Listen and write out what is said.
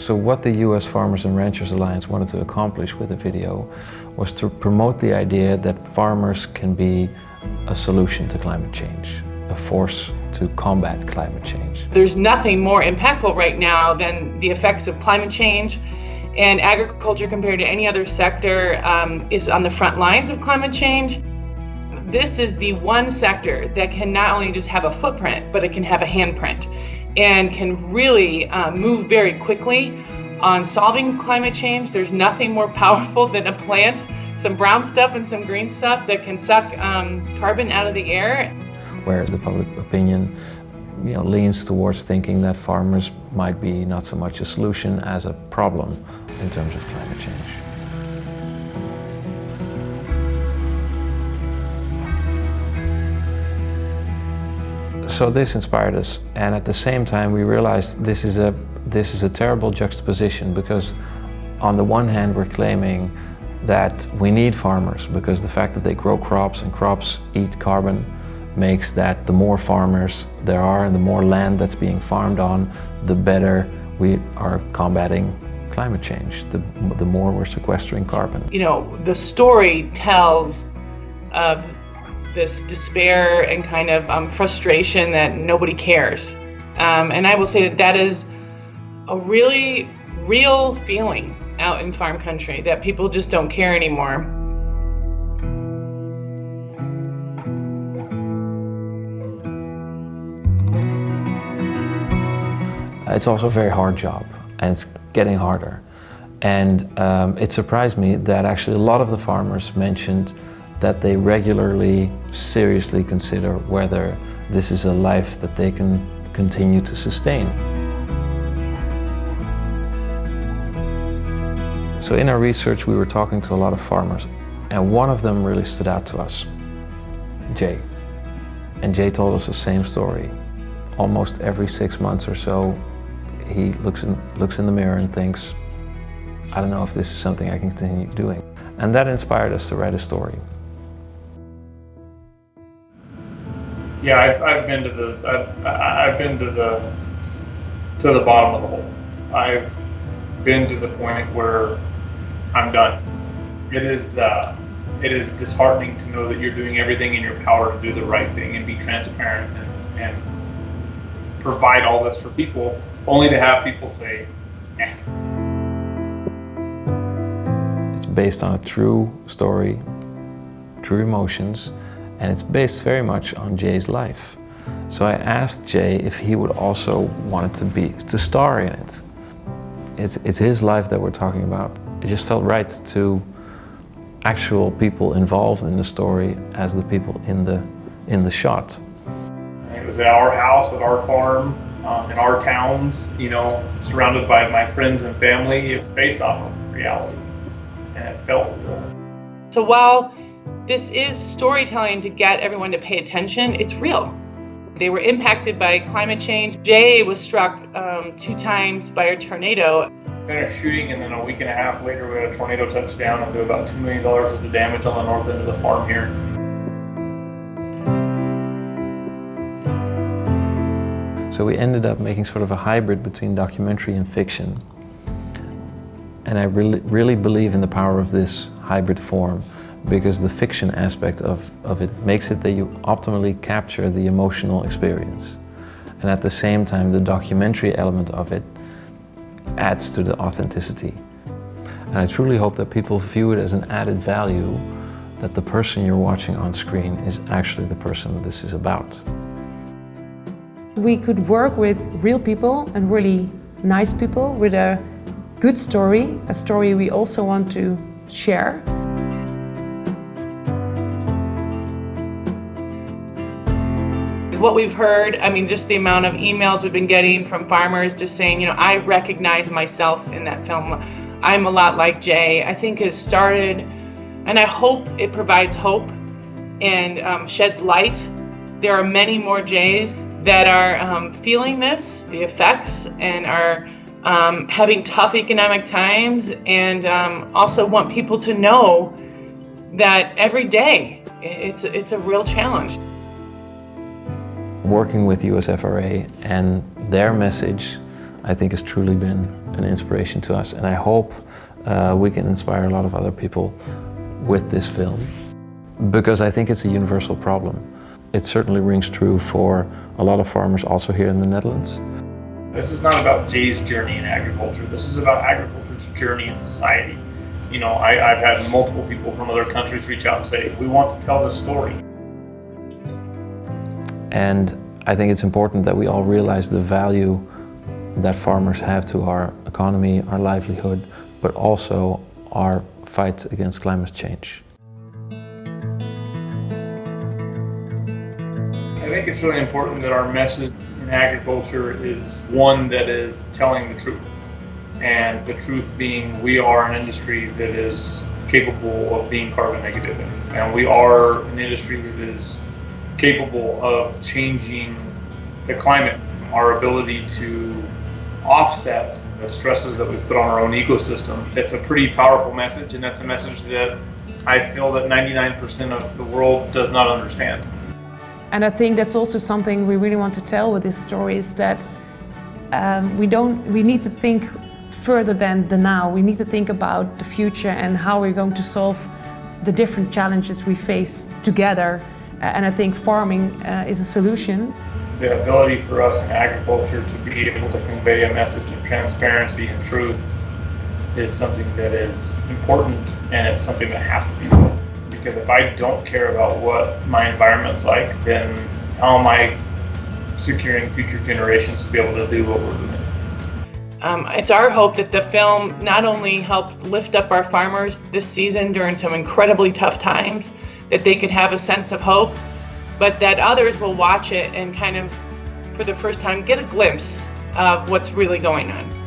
So what the US Farmers and Ranchers Alliance wanted to accomplish with the video was to promote the idea that farmers can be a solution to climate change, a force to combat climate change. There's nothing more impactful right now than the effects of climate change, and agriculture compared to any other sector is on the front lines of climate change. This is the one sector that can not only just have a footprint, but it can have a handprint and can really move very quickly on solving climate change. There's nothing more powerful than a plant, some brown stuff and some green stuff that can suck carbon out of the air. Whereas the public opinion leans towards thinking that farmers might be not so much a solution as a problem in terms of climate change. So this inspired us, and at the same time we realized this is a terrible juxtaposition, because on the one hand we're claiming that we need farmers because the fact that they grow crops and crops eat carbon makes that the more farmers there are and the more land that's being farmed on, the better we are combating climate change, the more we're sequestering carbon. The story tells of this despair and kind of frustration that nobody cares. And I will say that is a really real feeling out in farm country, that people just don't care anymore. It's also a very hard job, and it's getting harder. And it surprised me that actually a lot of the farmers mentioned that they regularly, seriously consider whether this is a life that they can continue to sustain. So in our research, we were talking to a lot of farmers, and one of them really stood out to us, Jay. And Jay told us the same story. Almost every 6 months or so, he looks in the mirror and thinks, I don't know if this is something I can continue doing. And that inspired us to write a story. Yeah, I've been to the bottom of the hole. I've been to the point where I'm done. It is disheartening to know that you're doing everything in your power to do the right thing and be transparent and provide all this for people, only to have people say, eh. It's based on a true story, true emotions, and it's based very much on Jay's life. So I asked Jay if he would also want it to star in it. It's his life that we're talking about. It just felt right to actual people involved in the story as the people in the shot. It was at our house, at our farm, in our towns, surrounded by my friends and family. It's based off of reality, and it felt real. So while this is storytelling to get everyone to pay attention, it's real. They were impacted by climate change. Jay was struck 2 times by a tornado. Finished shooting, and then a week and a half later we had a tornado touch down and do about $2 million worth of damage on the north end of the farm here. So we ended up making sort of a hybrid between documentary and fiction. And I really believe in the power of this hybrid form, because the fiction aspect of it makes it that you optimally capture the emotional experience. And at the same time, the documentary element of it adds to the authenticity. And I truly hope that people view it as an added value, that the person you're watching on screen is actually the person this is about. We could work with real people and really nice people with a good story, a story we also want to share. What we've heard, just the amount of emails we've been getting from farmers just saying, I recognize myself in that film. I'm a lot like Jay. I think has started, and I hope it provides hope and sheds light. There are many more Jays that are feeling this, the effects, and are having tough economic times, and also want people to know that every day it's a real challenge. Working with USFRA and their message I think has truly been an inspiration to us. And I hope we can inspire a lot of other people with this film, because I think it's a universal problem. It certainly rings true for a lot of farmers also here in the Netherlands. This is not about Jay's journey in agriculture. This is about agriculture's journey in society. You know, I've had multiple people from other countries reach out and say, we want to tell this story. And I think it's important that we all realize the value that farmers have to our economy, our livelihood, but also our fight against climate change. I think it's really important that our message in agriculture is one that is telling the truth. And the truth being, we are an industry that is capable of being carbon negative. And we are an industry that is capable of changing the climate. Our ability to offset the stresses that we put on our own ecosystem. It's a pretty powerful message, and that's a message that I feel that 99% of the world does not understand. And I think that's also something we really want to tell with this story, is that we need to think further than the now. We need to think about the future and how we're going to solve the different challenges we face together. And I think farming is a solution. The ability for us in agriculture to be able to convey a message of transparency and truth is something that is important, and it's something that has to be said. Because if I don't care about what my environment's like, then how am I securing future generations to be able to do what we're doing? It's our hope that the film not only helped lift up our farmers this season during some incredibly tough times, that they could have a sense of hope, but that others will watch it and kind of, for the first time, get a glimpse of what's really going on.